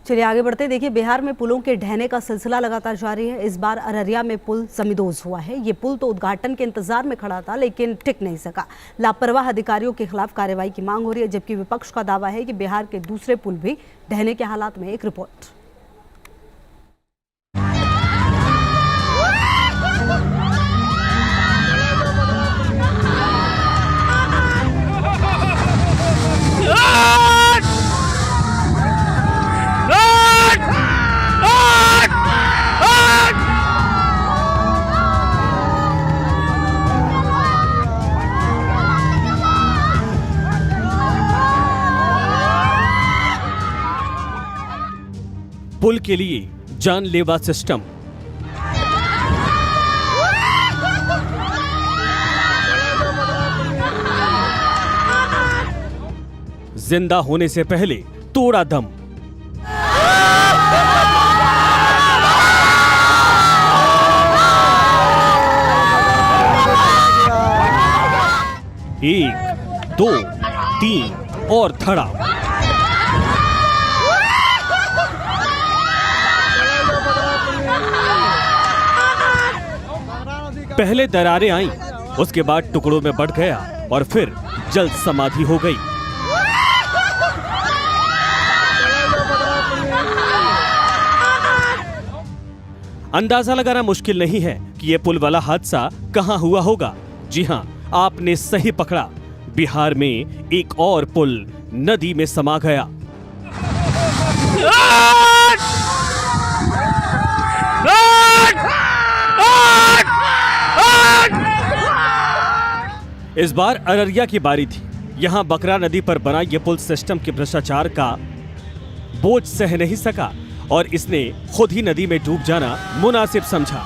चलिए आगे बढ़ते। देखिए, बिहार में पुलों के ढहने का सिलसिला लगातार जारी है। इस बार अररिया में पुल समीदोज हुआ है। ये पुल तो उद्घाटन के इंतजार में खड़ा था, लेकिन टिक नहीं सका। लापरवाह अधिकारियों के खिलाफ कार्रवाई की मांग हो रही है, जबकि विपक्ष का दावा है कि बिहार के दूसरे पुल भी ढहने के हालात में। एक रिपोर्ट। पुल के लिए जानलेवा सिस्टम। जिंदा होने से पहले तोड़ा दम। एक, दो, तीन और धड़ा। पहले दरारें आईं, उसके बाद टुकड़ों में बंट गया और फिर जल्द समाधि हो गई। अंदाजा लगाना मुश्किल नहीं है कि यह पुल वाला हादसा कहां हुआ होगा। जी हां, आपने सही पकड़ा। बिहार में एक और पुल नदी में समा गया। इस बार अररिया की बारी थी। यहां बकरा नदी पर बना यह पुल सिस्टम के भ्रष्टाचार का बोझ सह नहीं सका और इसने खुद ही नदी में डूब जाना मुनासिब समझा।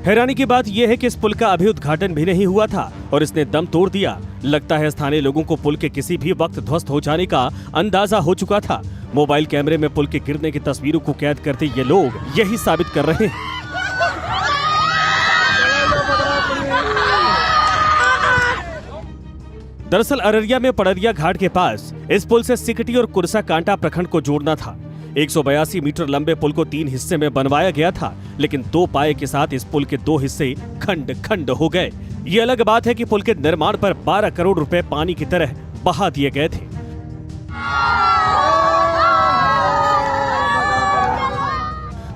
हैरानी की बात यह है कि इस पुल का अभी उद्घाटन भी नहीं हुआ था और इसने दम तोड़ दिया। लगता है स्थानीय लोगों को पुल के किसी भी वक्त ध्वस्त हो जाने का अंदाजा हो चुका था। मोबाइल कैमरे में पुल के गिरने की तस्वीरों को कैद करते ये लोग यही साबित कर रहे हैं। दरअसल अररिया में पड़रिया घाट के पास इस पुल से सिकटी और कुरसा कांटा प्रखंड को जोड़ना था। 182 मीटर लंबे पुल को 3 हिस्से में बनवाया गया था, लेकिन 2 पाए के साथ इस पुल के 2 हिस्से खंड खंड हो गए। ये अलग बात है कि पुल के निर्माण पर 12 करोड़ रुपए पानी की तरह बहा दिए गए थे।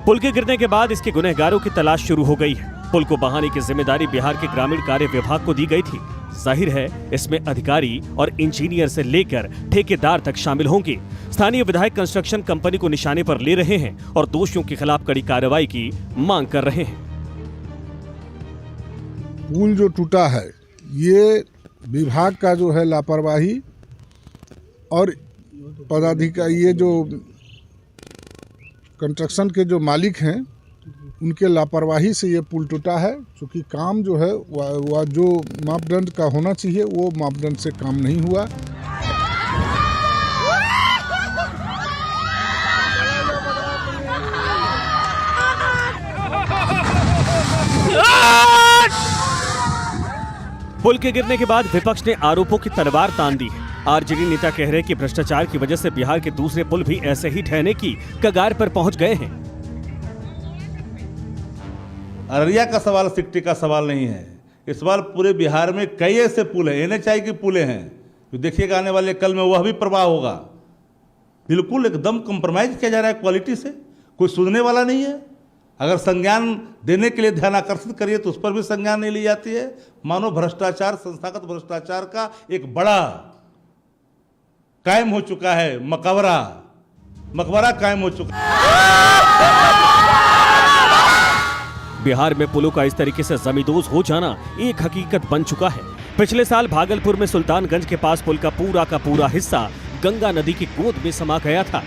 पुल के गिरने के बाद इसके गुनहगारों की तलाश शुरू हो गई है। पुल को बहाने की जिम्मेदारी बिहार के ग्रामीण कार्य विभाग को दी गई थी। जाहिर है इसमें अधिकारी और इंजीनियर से लेकर ठेकेदार तक शामिल होंगे। स्थानीय विधायक कंस्ट्रक्शन कंपनी को निशाने पर ले रहे हैं और दोषियों के खिलाफ कड़ी कार्रवाई की मांग कर रहे हैं। पुल जो टूटा है ये विभाग का जो है लापरवाही और पदाधिकारी, ये जो कंस्ट्रक्शन के जो मालिक हैं उनके लापरवाही से ये पुल टूटा है। क्योंकि काम जो है वह जो मापदंड का होना चाहिए वो मापदंड से काम नहीं हुआ। पुल के गिरने के बाद विपक्ष ने आरोपों की तलवार तान दी है। आरजेडी नेता कह रहे हैं कि भ्रष्टाचार की वजह से बिहार के दूसरे पुल भी ऐसे ही ढहने की कगार पर पहुंच गए हैं। अररिया का सवाल सिकटी का सवाल नहीं है। इस सवाल पूरे बिहार में कई ऐसे पुल हैं, NHI के पुल हैं, तो देखिएगा आने वाले कल में वह भी प्रवाह होगा। बिल्कुल एकदम कंप्रोमाइज किया जा रहा है क्वालिटी से, कोई सुनने वाला नहीं है। अगर संज्ञान देने के लिए ध्यान आकर्षित करिए तो उस पर भी संज्ञान नहीं ली जाती है। मानो भ्रष्टाचार, संस्थागत भ्रष्टाचार का एक बड़ा कायम हो चुका है, मकबरा कायम हो चुका है। बिहार में पुलों का इस तरीके से जमींदोज हो जाना एक हकीकत बन चुका है। पिछले साल भागलपुर में सुल्तानगंज के पास पुल का पूरा हिस्सा गंगा नदी की गोद में समा गया था।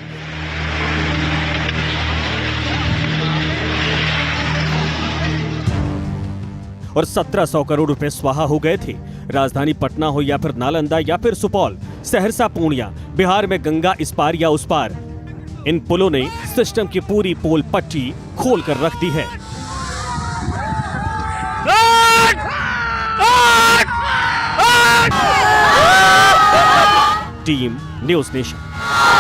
और 1700 करोड़ रुपए स्वाहा हो गए थे। राजधानी पटना हो या फिर नालंदा या फिर सुपौल, सहरसा, पूर्णिया, बिहार में गंगा इस पार या उस पार, इन पुलों ने सिस्टम की पूरी पोल पट्टी खोल कर रख दी है। Team news nation.